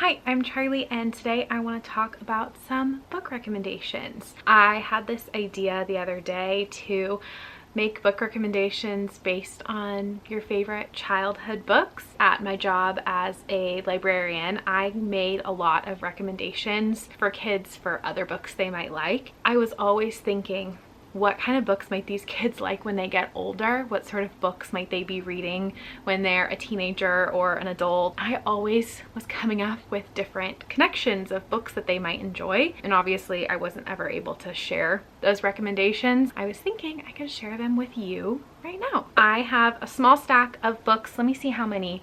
Hi, I'm Charlie, and today I want to talk about some book recommendations. I had this idea the other day to make book recommendations based on your favorite childhood books. At my job as a librarian, I made a lot of recommendations for kids for other books they might like. I was always thinking, what kind of books might these kids like when they get older? What sort of books might they be reading when they're a teenager or an adult? I always was coming up with different connections of books that they might enjoy. And obviously I wasn't ever able to share those recommendations. I was thinking I could share them with you right now. I have a small stack of books. Let me see how many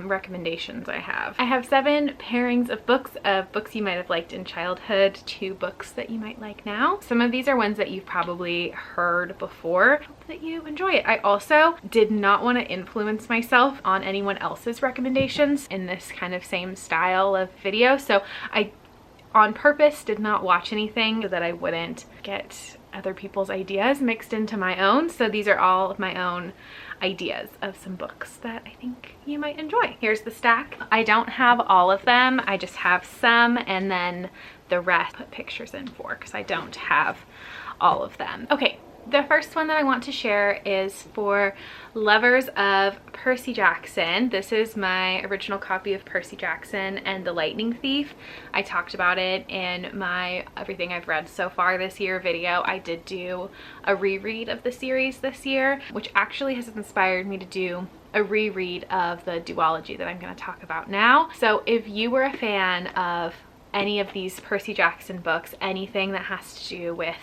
recommendations I have. I have 7 pairings of books you might have liked in childhood to books that you might like now. Some of these are ones that you've probably heard before. Hope that you enjoy it. I also did not want to influence myself on anyone else's recommendations in this kind of same style of video, so I on purpose did not watch anything so that I wouldn't get other people's ideas mixed into my own. So these are all of my own ideas of some books that I think you might enjoy. Here's the stack. I don't have all of them. I just have some, and then the rest put pictures in for because I don't have all of them. Okay. The first one that I want to share is for lovers of Percy Jackson. This is my original copy of Percy Jackson and the Lightning Thief. I talked about it in my Everything I've Read So Far This Year video. I did do a reread of the series this year, which actually has inspired me to do a reread of the duology that I'm going to talk about now. So if you were a fan of any of these Percy Jackson books, anything that has to do with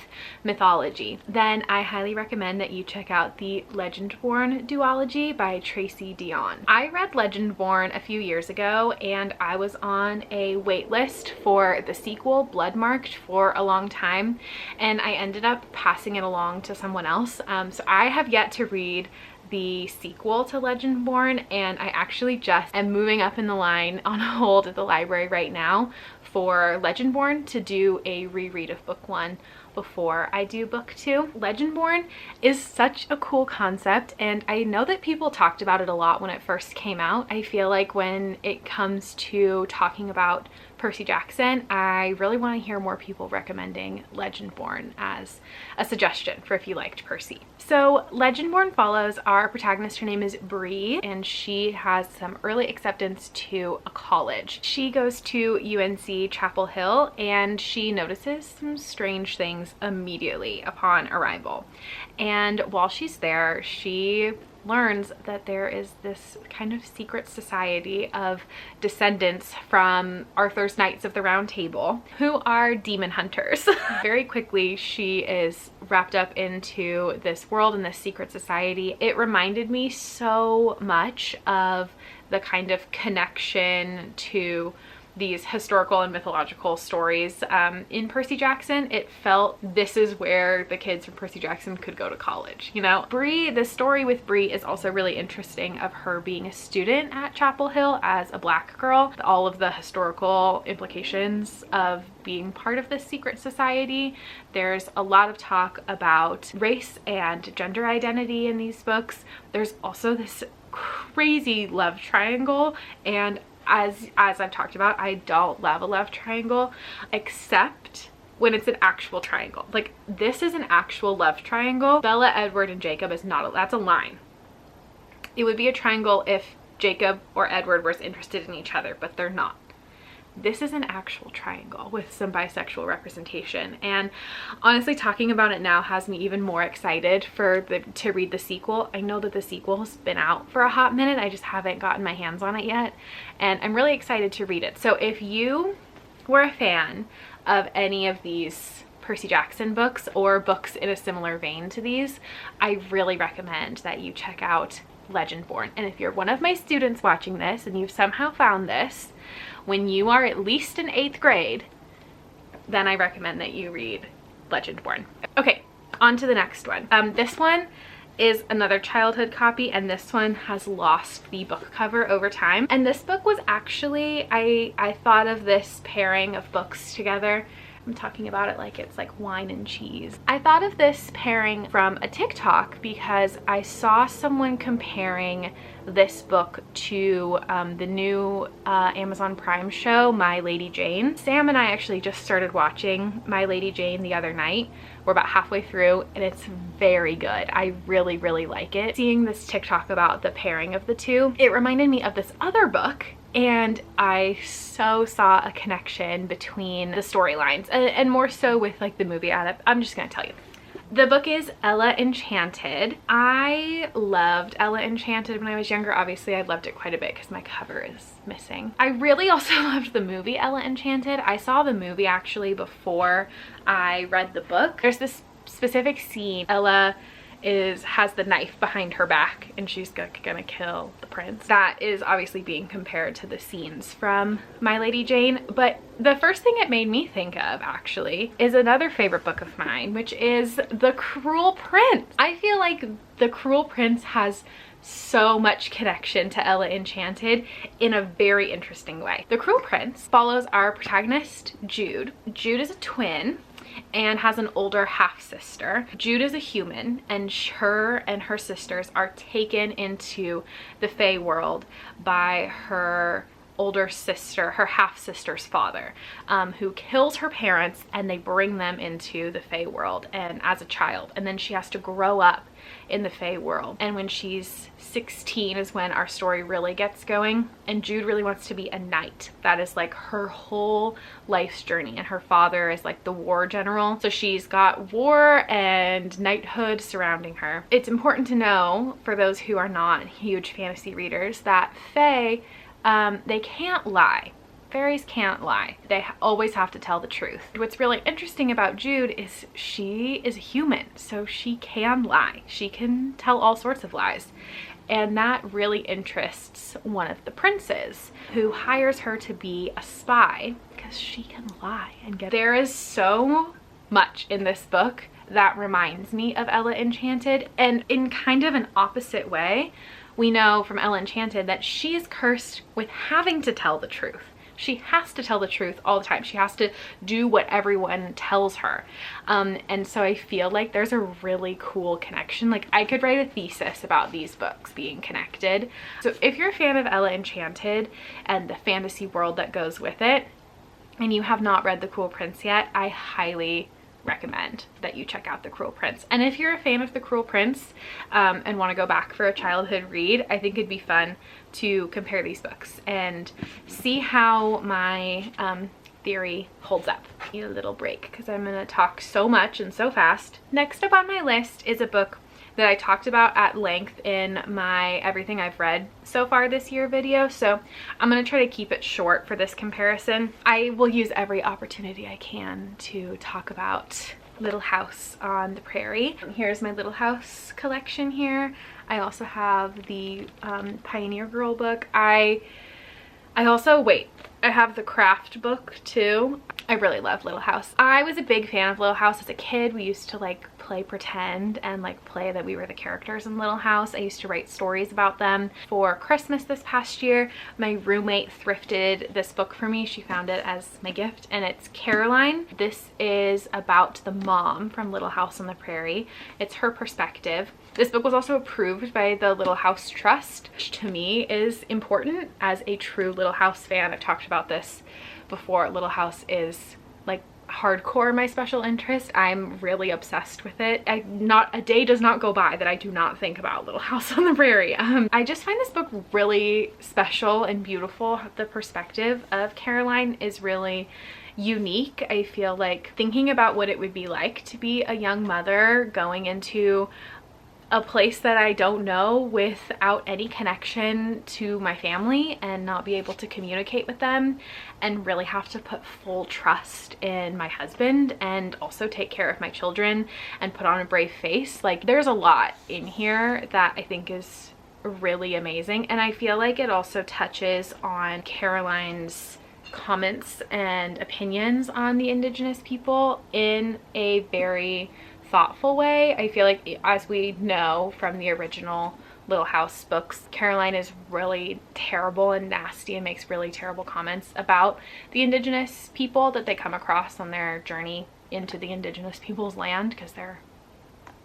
mythology, then I highly recommend that you check out the Legendborn duology by Tracy Deonn. I read Legendborn a few years ago, and I was on a wait list for the sequel, Bloodmarked, for a long time, and I ended up passing it along to someone else. So I have yet to read the sequel to Legendborn, and I actually just am moving up in the line on hold at the library right now for Legendborn to do a reread of book 1 before I do book 2. Legendborn is such a cool concept, and I know that people talked about it a lot when it first came out. I feel like when it comes to talking about Percy Jackson, I really want to hear more people recommending Legendborn as a suggestion for if you liked Percy. So Legendborn follows our protagonist. Her name is Bree, and she has some early acceptance to a college. She goes to UNC Chapel Hill, and she notices some strange things immediately upon arrival. And while she's there, she learns that there is this kind of secret society of descendants from Arthur's Knights of the Round Table who are demon hunters. Very quickly, she is wrapped up into this world and this secret society. It reminded me so much of the kind of connection to these historical and mythological stories in Percy Jackson. It felt this is where the kids from Percy Jackson could go to college, you know? Bree, the story with Bree is also really interesting, of her being a student at Chapel Hill as a Black girl. All of the historical implications of being part of this secret society. There's a lot of talk about race and gender identity in these books. There's also this crazy love triangle, and as I've talked about, I don't love a love triangle except when it's an actual triangle. Like, this is an actual love triangle. Bella, Edward, and Jacob is not that's a line. It would be a triangle if Jacob or Edward were interested in each other, but they're not. This is an actual triangle with some bisexual representation, and honestly, talking about it now has me even more excited to read the sequel. I know that the sequel has been out for a hot minute. I just haven't gotten my hands on it yet, and I'm really excited to read it. So if you were a fan of any of these Percy Jackson books or books in a similar vein to these, I really recommend that you check out Legendborn. And if you're one of my students watching this and you've somehow found this when you are at least in 8th grade, then I recommend that you read Legendborn. Okay, on to the next one. This one is another childhood copy, and this one has lost the book cover over time. And this book was actually, I thought of this pairing of books together. I'm talking about it like it's like wine and cheese. I thought of this pairing from a TikTok because I saw someone comparing this book to the new Amazon Prime show, My Lady Jane. Sam and I actually just started watching My Lady Jane the other night. We're about halfway through and it's very good. I really, really like it. Seeing this TikTok about the pairing of the two, it reminded me of this other book, and I so saw a connection between the storylines and more so with like the movie I'm just gonna tell you. The book is Ella Enchanted. I loved Ella Enchanted when I was younger. Obviously, I loved it quite a bit because my cover is missing. I really also loved the movie Ella Enchanted. I saw the movie actually before I read the book. There's this specific scene. Ella has the knife behind her back and she's gonna kill the prince. That is obviously being compared to the scenes from My Lady Jane, but the first thing it made me think of actually is another favorite book of mine, which is The Cruel Prince. I feel like The Cruel Prince has so much connection to Ella Enchanted in a very interesting way. The Cruel Prince follows our protagonist, Jude. Jude is a twin and has an older half-sister. Jude is a human, and her and her sisters are taken into the Fae world by her older sister, her half-sister's father, who kills her parents, and they bring them into the Fae world and as a child, and then she has to grow up in the Fae world. And when she's 16 is when our story really gets going, and Jude really wants to be a knight. That is like her whole life's journey, and her father is like the war general, so she's got war and knighthood surrounding her. It's important to know, for those who are not huge fantasy readers, that Fae, they can't lie. Fairies can't lie. They always have to tell the truth. What's really interesting about Jude is she is a human, so she can lie. She can tell all sorts of lies. And that really interests one of the princes, who hires her to be a spy because she can lie and get. There is so much in this book that reminds me of Ella Enchanted, and in kind of an opposite way. We know from Ella Enchanted that she is cursed with having to tell the truth. She has to tell the truth all the time. She has to do what everyone tells her. And so I feel like there's a really cool connection. Like, I could write a thesis about these books being connected. So if you're a fan of Ella Enchanted and the fantasy world that goes with it, and you have not read The Cruel Prince yet, I highly recommend that you check out The Cruel Prince. And if you're a fan of The Cruel Prince and want to go back for a childhood read, I think it'd be fun to compare these books and see how my theory holds up. Need a little break because I'm gonna talk so much and so fast. Next up on my list is a book that I talked about at length in my Everything I've Read So Far This Year video, so I'm gonna try to keep it short for this comparison. I will use every opportunity I can to talk about Little House on the Prairie. Here's my Little House collection here. I also have the Pioneer Girl book. I have the craft book too. I really love Little House. I was a big fan of Little House as a kid. We used to like play pretend and like play that we were the characters in Little House. I used to write stories about them. For Christmas this past year, my roommate thrifted this book for me. She found it as my gift, and it's Caroline. This is about the mom from Little House on the Prairie. It's her perspective. This book was also approved by the Little House Trust, which to me is important as a true Little House fan. I've talked about this before. Little House is like hardcore my special interest. I'm really obsessed with it. Not a day does not go by that I do not think about Little House on the Prairie. I just find this book really special and beautiful. The perspective of Caroline is really unique. I feel like thinking about what it would be like to be a young mother going into a place that I don't know without any connection to my family and not be able to communicate with them, and really have to put full trust in my husband and also take care of my children and put on a brave face. Like, there's a lot in here that I think is really amazing, and I feel like it also touches on Caroline's comments and opinions on the Indigenous people in a very thoughtful way. I feel like, as we know from the original Little House books, Caroline is really terrible and nasty and makes really terrible comments about the Indigenous people that they come across on their journey into the Indigenous people's land, because they're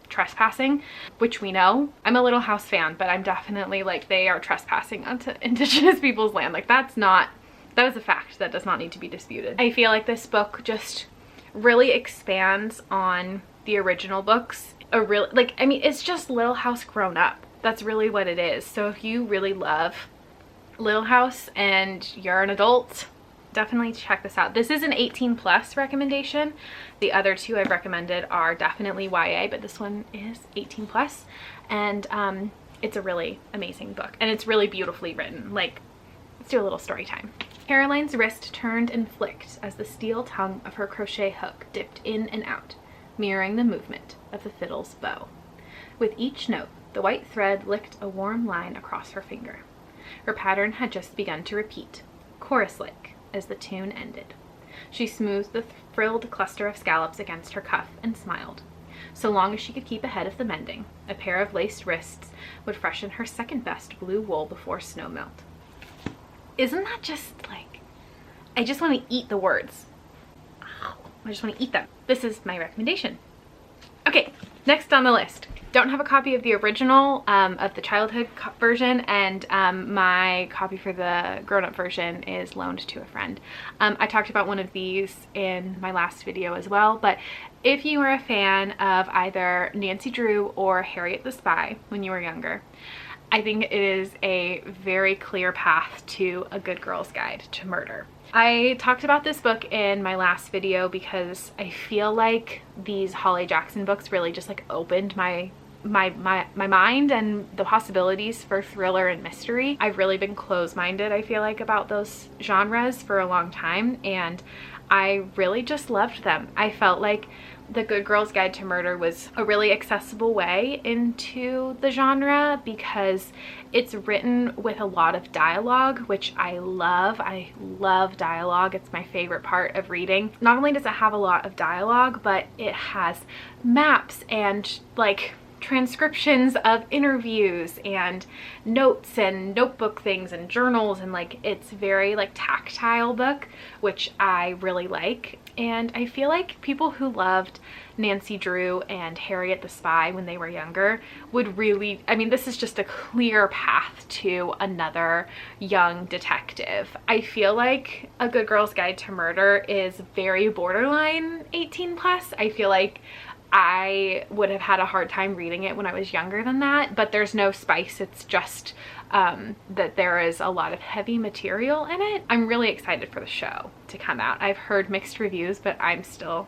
trespassing, which we know. I'm a Little House fan, but I'm definitely like, they are trespassing onto indigenous people's land. Like that was a fact that does not need to be disputed. I feel like this book just really expands on the original books. I mean, it's just Little House grown up. That's really what it is. So if you really love Little House and you're an adult, definitely check this out. This is an 18+ recommendation. The other two I've recommended are definitely YA, but this one is 18+, and it's a really amazing book, and it's really beautifully written. Like, let's do a little story time. Caroline's wrist turned and flicked as the steel tongue of her crochet hook dipped in and out, mirroring the movement of the fiddle's bow. With each note, the white thread licked a warm line across her finger. Her pattern had just begun to repeat, chorus-like, as the tune ended. She smoothed the frilled cluster of scallops against her cuff and smiled. So long as she could keep ahead of the mending, a pair of laced wrists would freshen her second-best blue wool before snow melt. Isn't that just like, I just want to eat the words. I just want to eat them. This is my recommendation. Okay, next on the list. Don't have a copy of the original of the childhood version, and my copy for the grown-up version is loaned to a friend. I talked about one of these in my last video as well, but if you are a fan of either Nancy Drew or Harriet the Spy when you were younger, I think it is a very clear path to a good girl's guide to murder. I talked about this book in my last video because I feel like these Holly Jackson books really just like opened my mind and the possibilities for thriller and mystery. I've really been closed-minded, I feel like, about those genres for a long time, and I really just loved them. I felt like The Good Girl's Guide to Murder was a really accessible way into the genre because it's written with a lot of dialogue, which I love. I love dialogue. It's my favorite part of reading. Not only does it have a lot of dialogue, but it has maps and like transcriptions of interviews and notes and notebook things and journals, and like it's very like tactile book, which I really like. And I feel like people who loved Nancy Drew and Harriet the Spy when they were younger would really, I mean, this is just a clear path to another young detective. I feel like A Good Girl's Guide to Murder is very borderline 18+. I feel like I would have had a hard time reading it when I was younger than that, but there's no spice. It's just that there is a lot of heavy material in it. I'm really excited for the show to come out. I've heard mixed reviews, but I'm still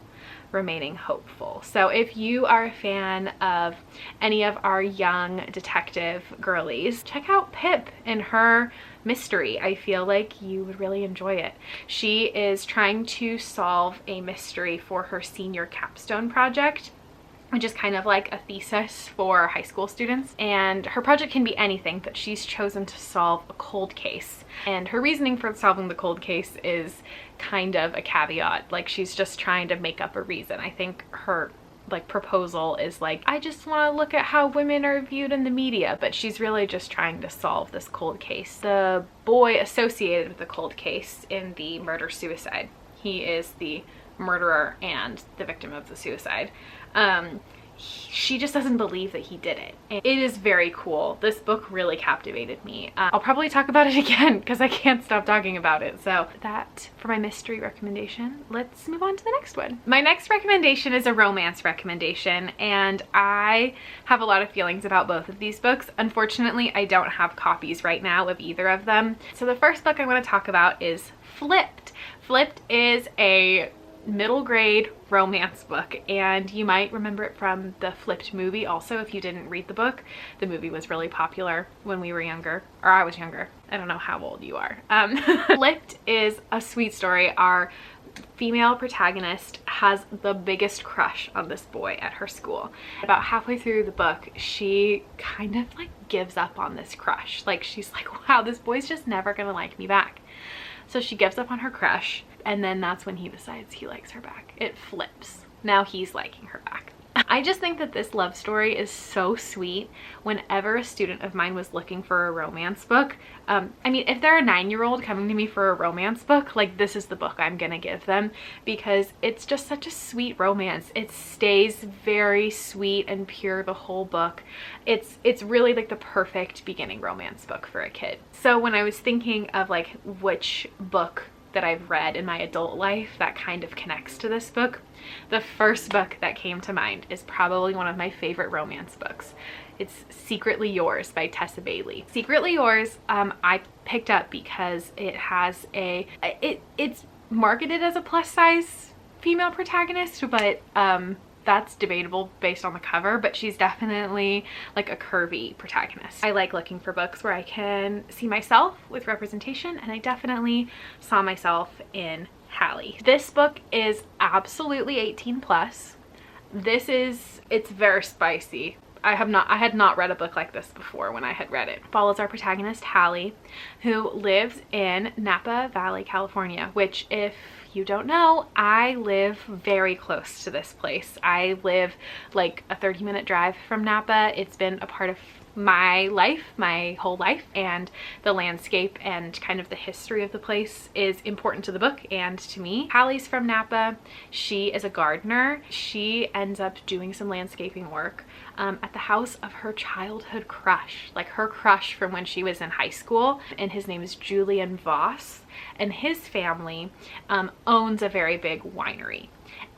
remaining hopeful. So if you are a fan of any of our young detective girlies, check out Pip and her mystery. I feel like you would really enjoy it. She is trying to solve a mystery for her senior capstone project, which is kind of like a thesis for high school students. And her project can be anything, but she's chosen to solve a cold case. And her reasoning for solving the cold case is kind of a caveat. Like, she's just trying to make up a reason. I think her like proposal is like, I just want to look at how women are viewed in the media, but she's really just trying to solve this cold case. The boy associated with the cold case in the murder-suicide, he is the murderer and the victim of the suicide. She just doesn't believe that he did it. And it is very cool. This book really captivated me. I'll probably talk about it again because I can't stop talking about it. So that for my mystery recommendation. Let's move on to the next one. My next recommendation is a romance recommendation, and I have a lot of feelings about both of these books. Unfortunately, I don't have copies right now of either of them. So the first book I want to talk about is Flipped. Flipped is a middle grade romance book, and you might remember it from the Flipped movie also if you didn't read the book. The movie was really popular when we were younger, or I was younger. I don't know how old you are. Flipped is a sweet story. Our female protagonist has the biggest crush on this boy at her school. About halfway through the book, she kind of like gives up on this crush. Like, she's like, wow, this boy's just never gonna like me back. So she gives up on her crush, and then that's when he decides he likes her back. It flips. Now he's liking her back. I just think that this love story is so sweet. Whenever a student of mine was looking for a romance book, I mean, if they're a 9-year-old coming to me for a romance book, like, this is the book I'm gonna give them, because it's just such a sweet romance. It stays very sweet and pure the whole book. It's really like the perfect beginning romance book for a kid. So when I was thinking of like which book that I've read in my adult life that kind of connects to this book, the first book that came to mind is probably one of my favorite romance books. It's Secretly Yours by Tessa Bailey. Secretly Yours, I picked up because it has it's marketed as a plus size female protagonist, but that's debatable based on the cover, but she's definitely like a curvy protagonist. I like looking for books where I can see myself with representation, and I definitely saw myself in Hallie. This book is absolutely 18 plus. It's very spicy. I had not read a book like this before when I had read it. It follows our protagonist Hallie, who lives in Napa Valley, California, which, if you don't know, I live very close to this place. I live like a 30-minute drive from Napa. It's been a part of my life, my whole life, and the landscape and kind of the history of the place is important to the book and to me. Hallie's from Napa. She is a gardener. She ends up doing some landscaping work at the house of her childhood crush, like her crush from when she was in high school, and his name is Julian Voss, and his family owns a very big winery,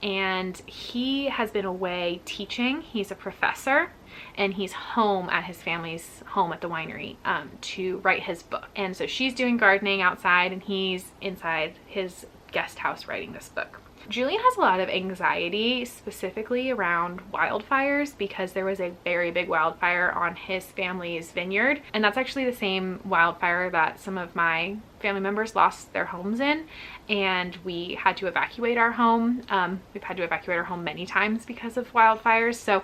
and he has been away teaching. He's a professor, and he's home at his family's home at the winery to write his book. And so she's doing gardening outside, and he's inside his guest house writing this book. Julian has a lot of anxiety, specifically around wildfires, because there was a very big wildfire on his family's vineyard, and that's actually the same wildfire that some of my family members lost their homes in, and we had to evacuate our home. We've had to evacuate our home many times because of wildfires, so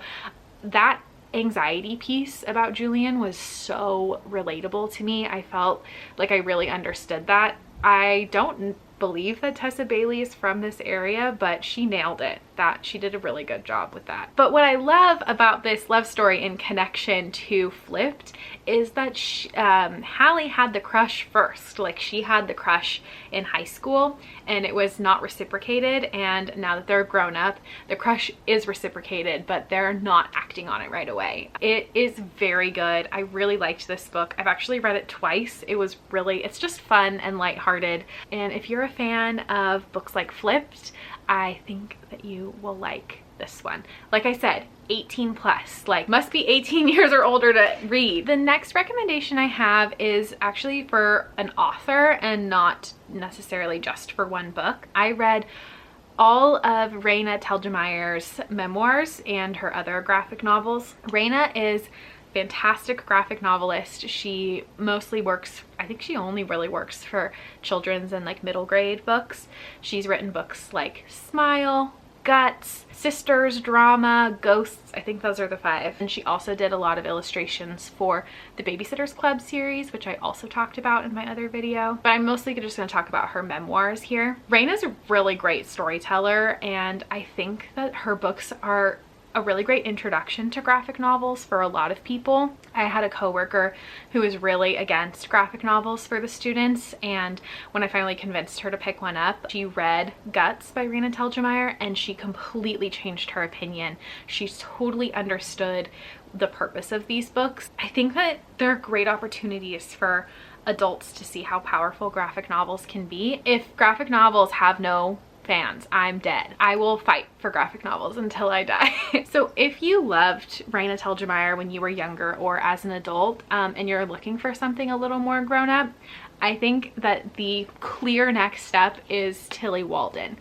that anxiety piece about Julian was so relatable to me. I felt like I really understood that. I don't believe that Tessa Bailey is from this area, but she nailed it. That she did a really good job with that. But what I love about this love story in connection to Flipped is that Hallie had the crush first. Like, she had the crush in high school, and it was not reciprocated, and now that they're grown up, the crush is reciprocated, but they're not acting on it right away. It is very good. I really liked this book. I've actually read it twice. It's just fun and lighthearted, and if you're a fan of books like Flipped, I think that you will like this one. Like I said, 18 plus, like must be 18 years or older to read. The next recommendation I have is actually for an author and not necessarily just for one book. I read all of Raina Telgemeier's memoirs and her other graphic novels. Raina is fantastic graphic novelist. She mostly works, I think she only really works for children's and like middle grade books. She's written books like Smile, Guts, Sisters, Drama, Ghosts. I think those are the 5. And she also did a lot of illustrations for the Babysitters Club series, which I also talked about in my other video. But I'm mostly just going to talk about her memoirs here. Raina's a really great storyteller, and I think that her books are a really great introduction to graphic novels for a lot of people. I had a coworker who was really against graphic novels for the students, and when I finally convinced her to pick one up, she read Guts by Raina Telgemeier, and she completely changed her opinion. She totally understood the purpose of these books. I think that they're great opportunities for adults to see how powerful graphic novels can be. If graphic novels have no fans, I'm dead. I will fight for graphic novels until I die. So if you loved Raina Telgemeier when you were younger or as an adult, and you're looking for something a little more grown up, I think that the clear next step is Tilly Walden.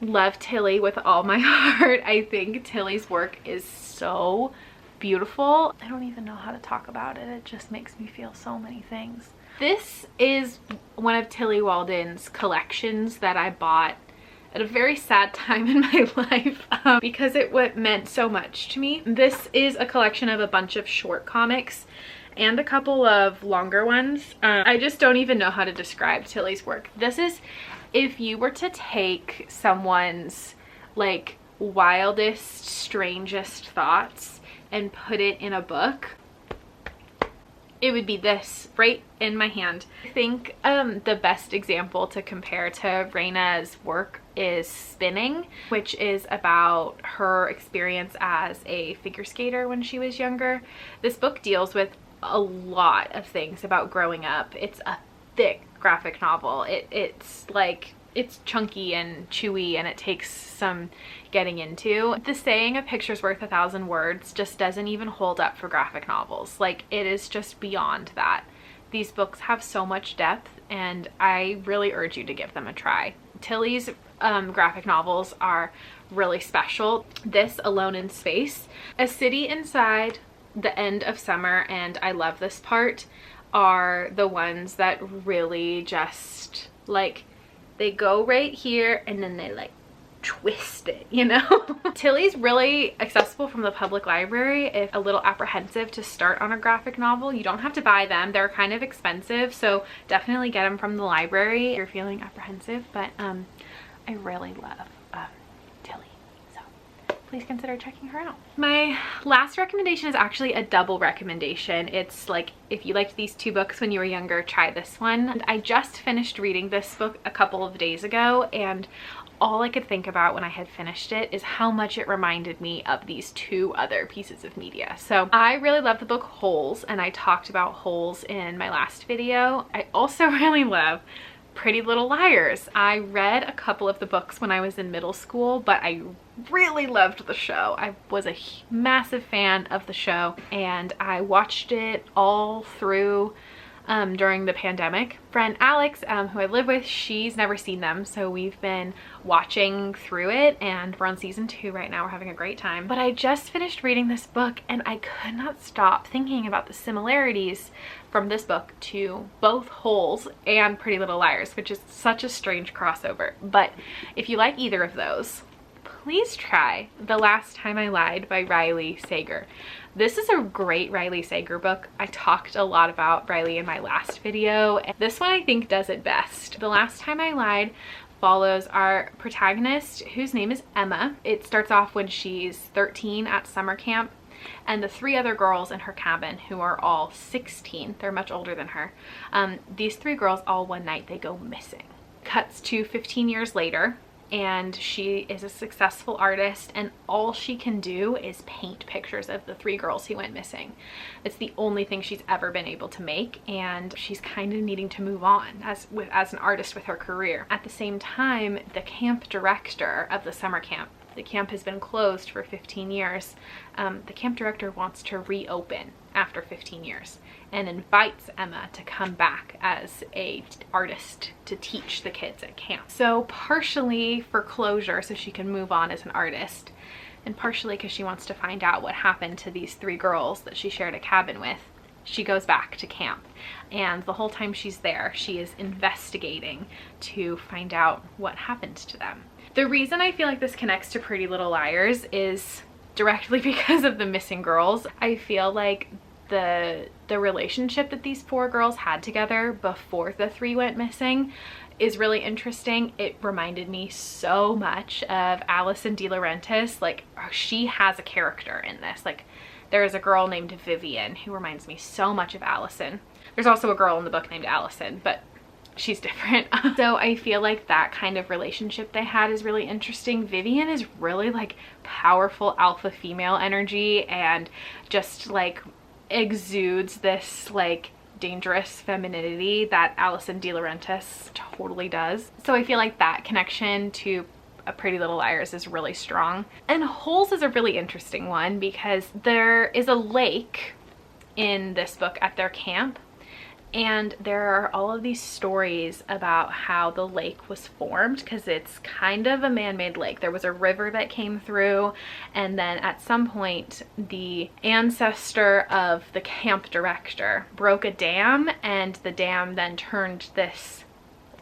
Love Tilly with all my heart. I think Tilly's work is so beautiful. I don't even know how to talk about it. It just makes me feel so many things. This is one of Tilly Walden's collections that I bought at a very sad time in my life because it meant so much to me. This is a collection of a bunch of short comics and a couple of longer ones. I just don't even know how to describe Tilly's work. This is if you were to take someone's like wildest, strangest thoughts and put it in a book, it would be this right in my hand. I think the best example to compare to Raina's work is Spinning, which is about her experience as a figure skater when she was younger. This book deals with a lot of things about growing up. It's a thick graphic novel. It's chunky and chewy, and it takes some getting into. The saying, a picture's worth 1,000 words, just doesn't even hold up for graphic novels. Like, it is just beyond that. These books have so much depth, and I really urge you to give them a try. Tilly's graphic novels are really special. This, Alone in Space, A City Inside the End of Summer, and I Love This Part, are the ones that really just, like, they go right here and then they like twist it, you know? Tilly's really accessible from the public library if a little apprehensive to start on a graphic novel. You don't have to buy them. They're kind of expensive, so definitely get them from the library if you're feeling apprehensive. But I really love Tilly, so please consider checking her out. My last recommendation is actually a double recommendation. It's like, if you liked these two books when you were younger, try this one. And I just finished reading this book a couple of days ago, and all I could think about when I had finished it is how much it reminded me of these two other pieces of media. So I really love the book Holes, and I talked about Holes in my last video. I also really love Pretty Little Liars. I read a couple of the books when I was in middle school, but I really loved the show. I was a massive fan of the show, and I watched it all through during the pandemic. Friend Alex, who I live with, she's never seen them, so we've been watching through it, and we're on season 2 right now. We're having a great time. But I just finished reading this book, and I could not stop thinking about the similarities from this book to both Holes and Pretty Little Liars, which is such a strange crossover. But if you like either of those, please try The Last Time I Lied by Riley Sager. This is a great Riley Sager book. I talked a lot about Riley in my last video, and this one I think does it best. The Last Time I Lied follows our protagonist, whose name is Emma. It starts off when she's 13 at summer camp, and the 3 other girls in her cabin, who are all 16, they're much older than her. These 3 girls, all one night, they go missing. Cuts to 15 years later, and she is a successful artist, and all she can do is paint pictures of the 3 girls who went missing. It's the only thing she's ever been able to make, and she's kind of needing to move on as an artist with her career. At the same time, the camp director of the summer camp, the camp has been closed for 15 years. The camp director wants to reopen after 15 years and invites Emma to come back as an artist to teach the kids at camp. So partially for closure, so she can move on as an artist, and partially because she wants to find out what happened to these 3 girls that she shared a cabin with, she goes back to camp. And the whole time she's there, she is investigating to find out what happened to them. The reason I feel like this connects to Pretty Little Liars is directly because of the missing girls. I feel like the relationship that these 4 girls had together before the 3 went missing is really interesting. It reminded me so much of Alison De Laurentiis. Like, she has a character in this. Like, there is a girl named Vivian who reminds me so much of Allison. There's also a girl in the book named Allison, but she's different. So I feel like that kind of relationship they had is really interesting. Vivian is really like powerful alpha female energy, and just like exudes this like dangerous femininity that Alison De Laurentiis totally does. So I feel like that connection to A Pretty Little Liars is really strong. And Holes is a really interesting one because there is a lake in this book at their camp, and there are all of these stories about how the lake was formed, because it's kind of a man-made lake. There was a river that came through, and then at some point the ancestor of the camp director broke a dam, and the dam then turned this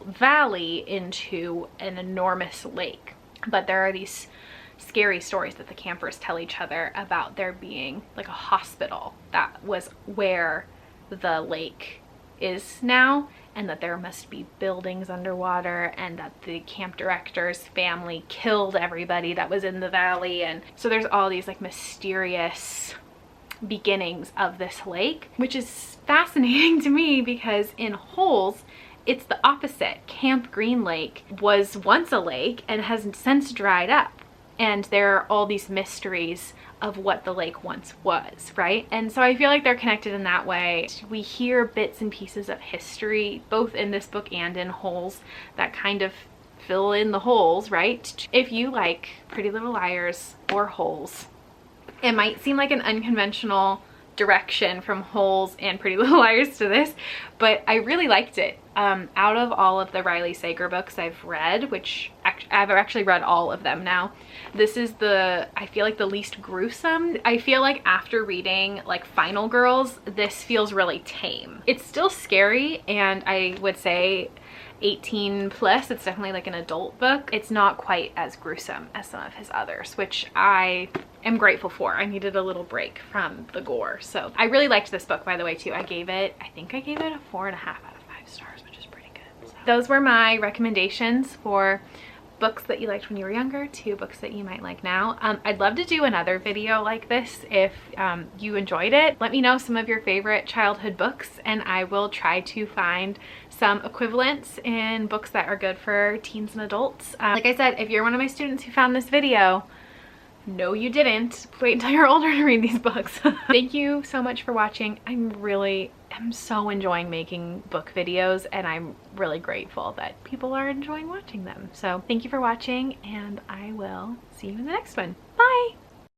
valley into an enormous lake. But there are these scary stories that the campers tell each other about there being like a hospital that was where the lake is now, and that there must be buildings underwater, and that the camp director's family killed everybody that was in the valley. And so there's all these like mysterious beginnings of this lake, which is fascinating to me because in Holes, it's the opposite. Camp Green Lake was once a lake and has since dried up. And there are all these mysteries of what the lake once was, right? And so I feel like they're connected in that way. We hear bits and pieces of history, both in this book and in Holes, that kind of fill in the holes, right? If you like Pretty Little Liars or Holes, it might seem like an unconventional direction from Holes and Pretty Little Liars to this, but I really liked it. Out of all of the Riley Sager books I've read, which I've actually read all of them now, this is I feel like the least gruesome. I feel like after reading like Final Girls, this feels really tame. It's still scary, and I would say 18 plus. It's definitely like an adult book. It's not quite as gruesome as some of his others, which I am grateful for. I needed a little break from the gore. So I really liked this book, by the way, too. I think I gave it a 4.5 out of 5 stars, which is pretty good. So those were my recommendations for books that you liked when you were younger to books that you might like now. I'd love to do another video like this if you enjoyed it. Let me know some of your favorite childhood books, and I will try to find some equivalents in books that are good for teens and adults. Like I said, if you're one of my students who found this video, no you didn't. Wait until you're older to read these books. Thank you so much for watching. I'm so enjoying making book videos, and I'm really grateful that people are enjoying watching them. So thank you for watching, and I will see you in the next one. Bye!